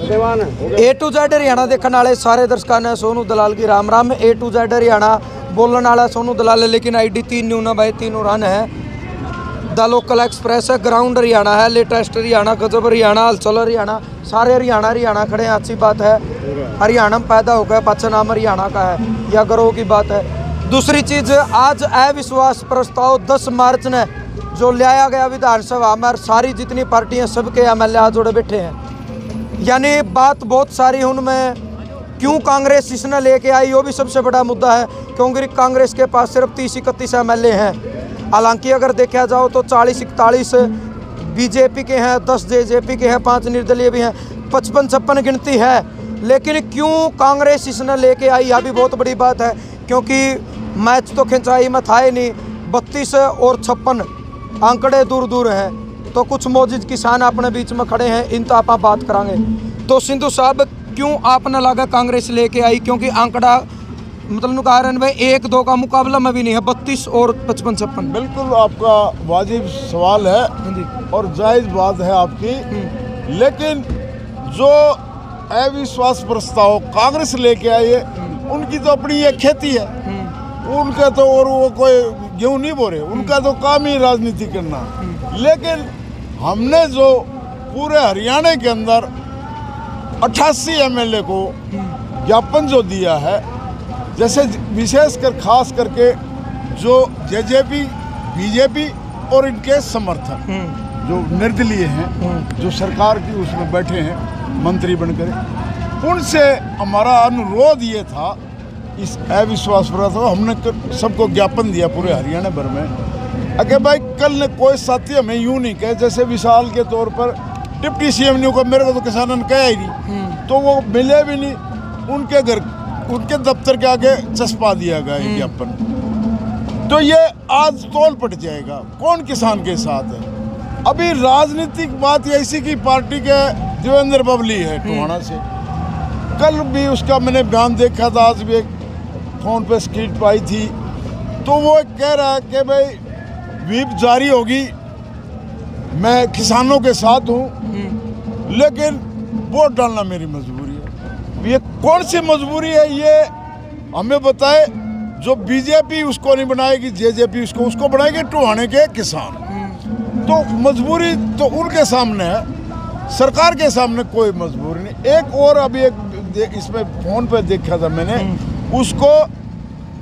A to Z Haryana देखने वाले सारे दर्शकों ने सोनू दलाल की Ram Ram. A to Z Haryana बोलने वाला सोनू दलाल है, लेकिन ID 3 न्यू ना भाई, तीनों रन है। द लोकल एक्सप्रेस है, ग्राउंड हरियाणा है, लेटेस्ट हरियाणा, गजब हरियाणा, हलचल हरियाणा, सारे हरियाणा खड़े हैं। अच्छी बात है, हरियाणा में पैदा होकर पाचा नाम हरियाणा का है, यह गर्व की बात है। दूसरी चीज़, आज अविश्वास प्रस्ताव 10 मार्च ने जो लाया गया विधानसभा में, सारी जितनी पार्टियां सबके MLA आज जोड़े बैठे हैं। यानी बात बहुत सारी, उनमें क्यों कांग्रेस इसने लेके आई वो भी सबसे बड़ा मुद्दा है, क्योंकि कांग्रेस के पास सिर्फ 30-31 MLA हैं। हालांकि अगर देखा जाओ तो 40-41 बीजेपी के हैं, 10 जेजेपी के हैं, 5 निर्दलीय भी हैं, 55-56 गिनती है। लेकिन क्यों कांग्रेस इसने लेके आई, यह भी बहुत बड़ी बात है, क्योंकि मैच तो खिंचाई में था ही नहीं। 32 और 56 आंकड़े दूर दूर हैं, तो कुछ मौजूद किसान अपने बीच में खड़े हैं, इन तो आप बात करांगे। तो सिंधु साहब, क्यों आपने लगा कांग्रेस लेके आई, क्योंकि आंकड़ा मतलब कारण भाई 1-2 का मुकाबला में भी नहीं है, 32 और 55-56। बिल्कुल आपका वाजिब सवाल है और जायज़ बात है आपकी, लेकिन जो अविश्वास प्रस्ताव कांग्रेस लेके आई है, उनकी तो अपनी ये खेती है, उनका तो, और वो कोई गेहूँ नहीं बो रहे, उनका तो काम ही राजनीति करना। लेकिन हमने जो पूरे हरियाणा के अंदर 88 MLA को ज्ञापन जो दिया है, जैसे विशेषकर खास करके जो जेजेपी, बीजेपी और इनके समर्थक जो निर्दलीय हैं, जो सरकार की उसमें बैठे हैं मंत्री बनकर, उनसे हमारा अनुरोध ये था, इस अविश्वास प्रस्ताव हमने सबको ज्ञापन दिया पूरे हरियाणा भर में। अगर भाई कल ने कोई साथी हमें यूँ नहीं कहे, जैसे विशाल के तौर पर डिप्टी CM ने को, मेरे को तो किसानों ने कहा ही नहीं, तो वो मिले भी नहीं, उनके घर, उनके दफ्तर के आगे चस्पा दिया गया ज्ञापन। तो ये आज तौल पट जाएगा कौन किसान के साथ है। अभी राजनीतिक बात ऐसी की पार्टी के देवेंद्र बबली है टोहाना से, कल भी उसका मैंने बयान देखा था, आज भी एक फोन पे स्क्रीन पाई थी, तो वो कह रहा है कि भाई व्हीप जारी होगी, मैं किसानों के साथ हूँ, लेकिन वोट डालना मेरी मजबूरी है। ये कौन सी मजबूरी है, ये हमें बताए। जो बीजेपी उसको नहीं बनाएगी, जेजेपी उसको बनाएगी, टोहाने के किसान। तो मजबूरी तो उनके सामने है, सरकार के सामने कोई मजबूरी नहीं। एक और अभी एक इसमें फोन पे देखा था मैंने, उसको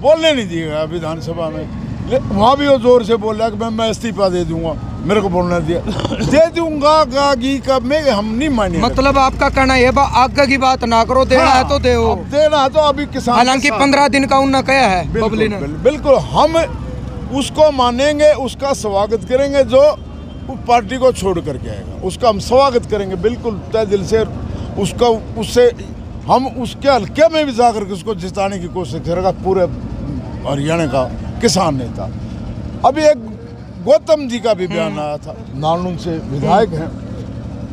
बोलने नहीं दिया विधानसभा में, वहाँ भी वो जोर से बोल रहा कि मैं इस्तीफा दे दूंगा, मेरे को बोलने दिया, दे दूंगा गागी का, मैं हम नहीं माने। मतलब आपका कहना ये आगे की बात ना करो, देना है तो दे, देना है तो अभी किसान, हालांकि 15 दिन का उन्होंने कहा है बबली ने। बिल्कुल हम उसको मानेंगे, उसका स्वागत करेंगे, जो पार्टी को छोड़ करके आएगा उसका हम स्वागत करेंगे बिल्कुल तय दिल से। उसका उससे हम उसके हल्के में भी जाकर के उसको जिताने की कोशिश करेगा, पूरे हरियाणा का किसान नेता। अभी एक गौतम जी का भी बयान आया था, नालून से विधायक हैं,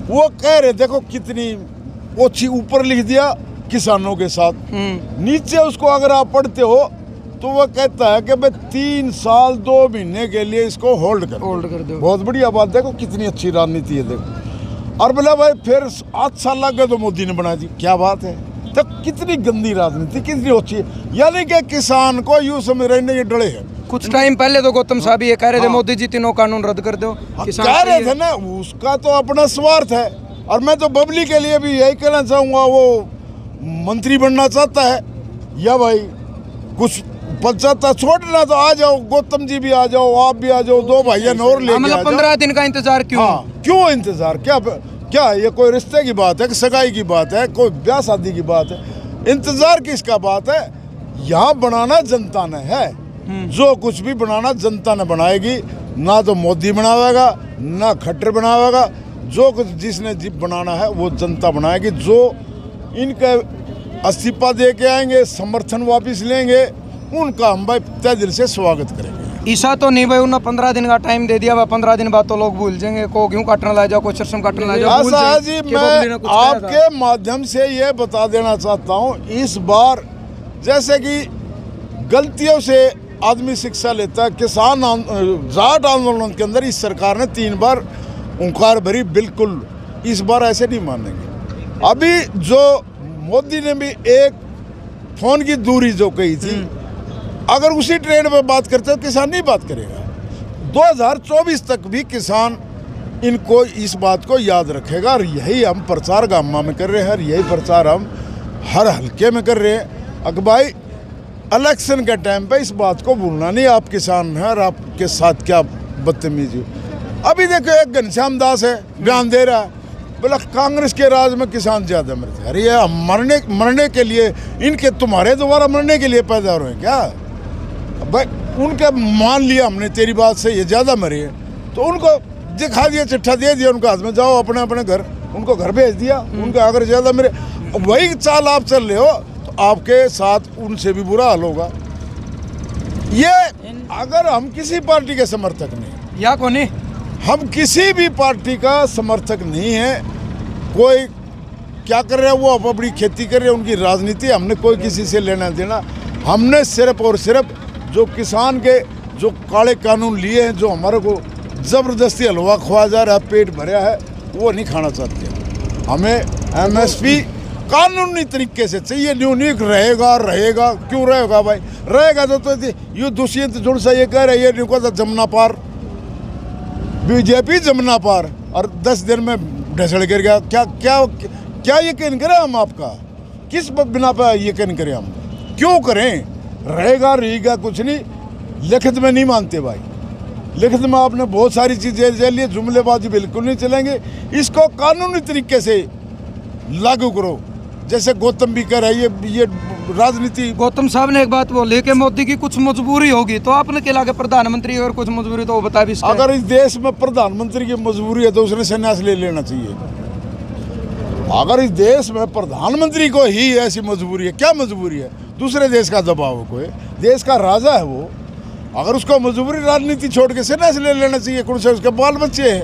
वो कह रहे देखो कितनी ओछी, ऊपर लिख दिया किसानों के साथ, नीचे उसको अगर आप पढ़ते हो तो वो कहता है कि मैं 3 साल 2 महीने के लिए इसको होल्ड कर दो। बहुत बढ़िया बात, देखो कितनी अच्छी राजनीति है। देखो, और बोला भाई फिर 8 साल लग गए तो मोदी ने बना दी, क्या बात है। तो कितनी गंदी राजनीति, कितनी अच्छी है। यानी कि किसान को यूं समझ रहे नहीं, ये डरे हैं। कुछ टाइम पहले तो गौतम साहब ये कह रहे थे मोदी जी तीनों कानून रद्द कर दो, कह रहे थे ना, उसका तो अपना स्वार्थ है। और मैं तो बबली के लिए भी यही कहना चाहूँगा, वो मंत्री बनना चाहता है या भाई कुछ पद चाहता, छोड़ना तो आ जाओ, गौतम जी भी आ जाओ, आप भी आ जाओ, 2 भाइयों और ले, मतलब 15 दिन का इंतजार क्यों? क्यों इंतजार, क्या ये कोई रिश्ते की बात है कि सगाई की बात है, कोई ब्याह शादी की बात है? इंतजार किसका बात है? यहाँ बनाना जनता ने है, जो कुछ भी बनाना जनता ने बनाएगी, ना तो मोदी बनावेगा ना खट्टर बनावेगा, जो कुछ जिसने जीप बनाना है वो जनता बनाएगी। जो इनके इस्तीफा दे के आएंगे, समर्थन वापस लेंगे, उनका हम भाई तय दिल से स्वागत करेंगे। ऐसा तो नहीं भाई उन्होंने 15 दिन का टाइम दे दिया, 15 दिन बाद तो लोग भूल जाएंगे, को क्यों काटने ला जाओ, कोई सरसों काटने ला जाओ। ऐसा है जी, मैं आपके माध्यम से ये बता देना चाहता हूँ, इस बार जैसे कि गलतियों से आदमी शिक्षा लेता है, किसान जाट आंदोलन के अंदर इस सरकार ने 3 बार हुंकार भरी, बिल्कुल इस बार ऐसे नहीं मानेंगे। अभी जो मोदी ने भी एक फोन की दूरी जो कही थी, अगर उसी ट्रेंड पे बात करते तो किसान नहीं बात करेगा। 2024 तक भी किसान इनको इस बात को याद रखेगा, और यही हम प्रचार गामा में कर रहे हैं, और यही प्रचार हम हर हल्के में कर रहे हैं। अगर भाई इलेक्शन के टाइम पे इस बात को भूलना नहीं, आप किसान हैं और आपके साथ क्या बदतमीजी। अभी देखो एक घनश्याम दास है, बयान दे रहा है, बोला कांग्रेस के राज में किसान ज्यादा मरते। अरे ये मरने के लिए, इनके तुम्हारे दोबारा मरने के लिए पैदा हो रहे हैं क्या भाई? उनका मान लिया हमने तेरी बात से ये ज्यादा मरे हैं, तो उनको दिखा दिया, चिट्ठा दे दिया उनके हाथ में, जाओ अपने अपने घर, उनको घर भेज दिया। उनके अगर ज्यादा मेरे वही चाल आप चल रहे हो तो आपके साथ उनसे भी बुरा हाल होगा। ये अगर हम किसी पार्टी के समर्थक नहीं, या कौन है, हम किसी भी पार्टी का समर्थक नहीं है। कोई क्या कर रहे हैं वो अपनी खेती कर रहे हैं, उनकी राजनीति, हमने कोई किसी से लेना देना। हमने सिर्फ और सिर्फ जो किसान के जो काले कानून लिए हैं, जो हमारे को ज़बरदस्ती हलवा खुआ जा रहा है, पेट भरा है, वो नहीं खाना चाहते। हमें MSP कानूनी तरीके से चाहिए। न्यूनिक रहेगा क्यों रहेगा भाई? रहेगा तो ये दुष्यंत जुड़ सा ये कह रहे हैं तो जमुना पार, बीजेपी जमुना पार, और 10 दिन में ढसड़ गिर गया। क्या क्या क्या यकीन करें हम आपका? किस बिना पर यकीन करें हम? क्यों करें? रहेगा कुछ नहीं, लिखित में नहीं मानते भाई। लिखित में आपने बहुत सारी चीज़ें जेल लिए, जुमलेबाजी बिल्कुल नहीं चलेंगे। इसको कानूनी तरीके से लागू करो, जैसे गौतम भी कर रहा है। ये राजनीति, गौतम साहब ने एक बात बोली कि मोदी की कुछ मजबूरी होगी, तो आपने क्या लगा प्रधानमंत्री और कुछ मजबूरी तो वो बता भी। अगर इस देश में प्रधानमंत्री की मजबूरी है तो उसने संन्यास ले लेना चाहिए। अगर इस देश में प्रधानमंत्री को ही ऐसी मजबूरी है, क्या मजबूरी है? दूसरे देश का दबाव है, कोई देश का राजा है वो, अगर उसको मजबूरी राजनीति छोड़ के संन्यास ले लेना चाहिए। कुछ उसके बाल बच्चे हैं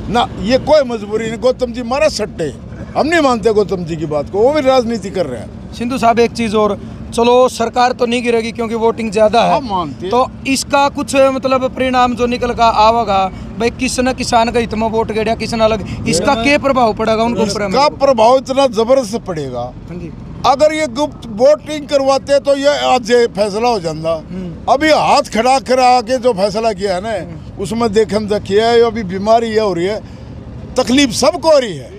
ना, ये कोई मजबूरी नहीं। गौतम जी मारा सट्टे, हम नहीं मानते गौतम जी की बात को, वो भी राजनीति कर रहे हैं। सिंधु साहब एक चीज़ और, चलो सरकार तो नहीं गिरेगी क्योंकि वोटिंग ज़्यादा है, मानते, तो इसका कुछ मतलब परिणाम जो निकल का आवेगा भाई, किसने किसान का हित में वोट गिरा, किसने अलग, इसका क्या प्रभाव पड़ेगा उनको? इसका प्रभाव इतना जबरदस्त पड़ेगा। अगर ये गुप्त वोटिंग करवाते तो ये आज फैसला हो जाता। अभी हाथ खड़ा करा के जो फैसला किया है ना, उसमें देखन देखिए अभी बीमारी ये हो रही है, तकलीफ सबको हो रही है।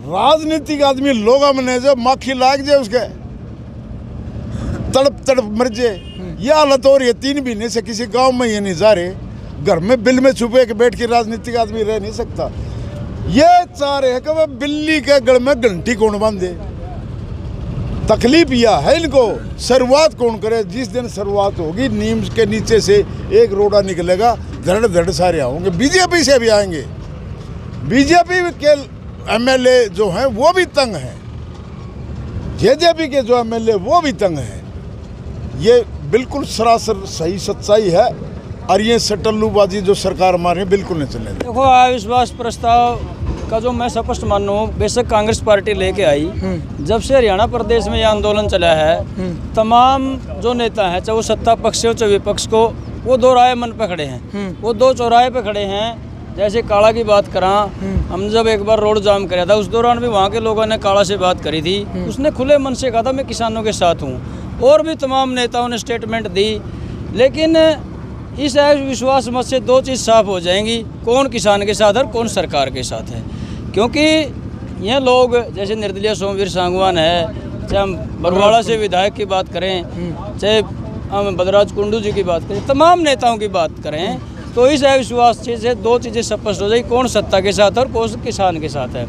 राजनीतिक आदमी लोग में जो माखी लाग जाए, उसके तड़प मर जाए, ये हालत हो रही है। 3 महीने से किसी गांव में ये नहीं जा रहे, घर में बिल में छुपे के बैठ के राजनीतिक आदमी रह नहीं सकता। ये चाह रहे हैं कि वह बिल्ली के गल में घंटी कौन बांधे। तकलीफ यह है इनको, शुरुआत कौन करे? जिस दिन शुरुआत होगी, नीम के नीचे से एक रोड़ा निकलेगा, धड़ सारे आएंगे। बीजेपी से भी आएंगे। बीजेपी के MLA जो हैं वो भी तंग हैं, जेजेपी के जो MLA वो भी तंग हैं। ये बिल्कुल सरासर सही सच्चाई है, और ये सटल्लूबाजी जो सरकार हमारे बिल्कुल नहीं चले। देखो, अविश्वास प्रस्ताव का जो मैं स्पष्ट मान रहा हूँ, बेशक कांग्रेस पार्टी लेके आई, जब से हरियाणा प्रदेश में ये आंदोलन चला है, तमाम जो नेता हैं, चाहे वो सत्ता पक्ष हो चाहे विपक्ष को, वो दो राय मन पे खड़े हैं। वो दो चौराहे पे खड़े हैं। जैसे काला की बात करा, हम जब एक बार रोड जाम कराया था, उस दौरान भी वहाँ के लोगों ने काला से बात करी थी। उसने खुले मन से कहा था मैं किसानों के साथ हूँ, और भी तमाम नेताओं ने स्टेटमेंट दी। लेकिन इस विश्वास मत से 2 चीज़ साफ हो जाएंगी, कौन किसान के साथ है और कौन सरकार के साथ है। क्योंकि ये लोग जैसे निर्दलीय सोमवीर सांगवान है, चाहे हम बरवाड़ा से विधायक की बात करें, चाहे हम बदराज कुंडू जी की बात करें, तमाम नेताओं की बात करें, तो इस अविश्वास से 2 चीज़ें स्पष्ट हो जाएगी, कौन सत्ता के साथ है और कौन किसान के साथ है।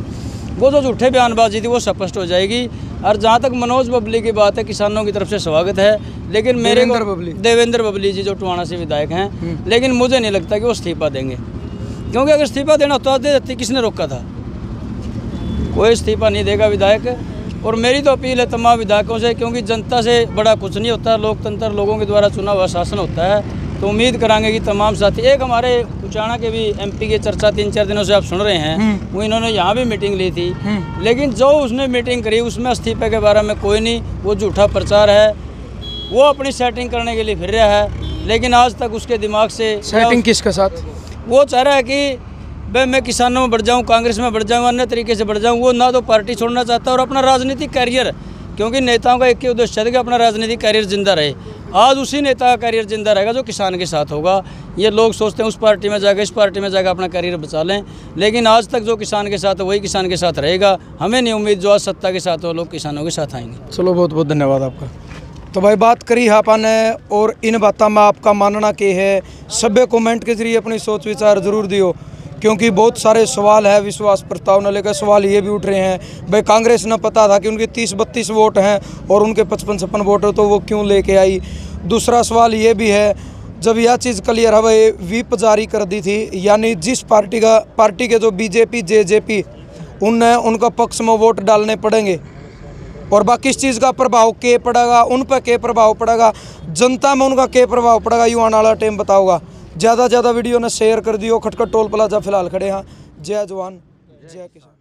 वो जो झूठे बयानबाजी थी वो स्पष्ट हो जाएगी। और जहाँ तक मनोज बबली की बात है, किसानों की तरफ से स्वागत है, लेकिन मेरे देवेंद्र बबली जी जो टुहाना से विधायक हैं, लेकिन मुझे नहीं लगता कि वो इस्तीफा देंगे। क्योंकि अगर इस्तीफा देना तो दे देती, किसने रोका था? कोई इस्तीफा नहीं देगा विधायक। और मेरी तो अपील है तमाम विधायकों से, क्योंकि जनता से बड़ा कुछ नहीं होता, लोकतंत्र लोगों के द्वारा चुना हुआ शासन होता है। तो उम्मीद करांगे कि तमाम साथी, एक हमारे उचाना के भी MP की चर्चा 3-4 दिनों से आप सुन रहे हैं, वो इन्होंने यहाँ भी मीटिंग ली थी, लेकिन जो उसने मीटिंग करी उसमें इस्तीफे के बारे में कोई नहीं, वो झूठा प्रचार है, वो अपनी सेटिंग करने के लिए फिर रहा है। लेकिन आज तक उसके दिमाग से सेटिंग किसके साथ? वो चाह रहा है कि भाई मैं किसानों में बढ़ जाऊँ, कांग्रेस में बढ़ जाऊँ, अन्य तरीके से बढ़ जाऊँ, वो ना तो पार्टी छोड़ना चाहता और अपना राजनीतिक कैरियर, क्योंकि नेताओं का एक ही उद्देश्य है कि अपना राजनीतिक कैरियर जिंदा रहे। आज उसी नेता का कैरियर जिंदा रहेगा जो किसान के साथ होगा। ये लोग सोचते हैं उस पार्टी में जाकर, इस पार्टी में जाकर अपना कैरियर बचा लें, लेकिन आज तक जो किसान के साथ है वही किसान के साथ रहेगा। हमें नहीं उम्मीद जो आज सत्ता के साथ हो लोग किसानों के साथ आएंगे। चलो बहुत बहुत धन्यवाद आपका। तो भाई बात करी आपने और इन बातों में आपका मानना क्या है, सभ्य कमेंट के जरिए अपनी सोच विचार जरूर दियो, क्योंकि बहुत सारे सवाल है विश्वास प्रस्ताव न लेकर सवाल ये भी उठ रहे हैं भाई कांग्रेस न पता था कि उनके 30-32 वोट हैं और उनके 55-56 वोट है तो वो क्यों लेके आई। दूसरा सवाल ये भी है, जब यह चीज़ क्लियर है भाई व्हिप जारी कर दी थी, यानी जिस पार्टी के जो बीजेपी जेजेपी उनने उनका पक्ष में वोट डालने पड़ेंगे, और बाकी इस चीज़ का प्रभाव क्या पड़ेगा, उन पर क्या प्रभाव पड़ेगा, जनता में उनका क्या प्रभाव पड़ेगा, ये आने वाला टाइम बताओगा। ज़्यादा वीडियो ने शेयर कर दियो। खटखट टोल प्लाजा फिलहाल खड़े हैं। जय जवान जय किसान।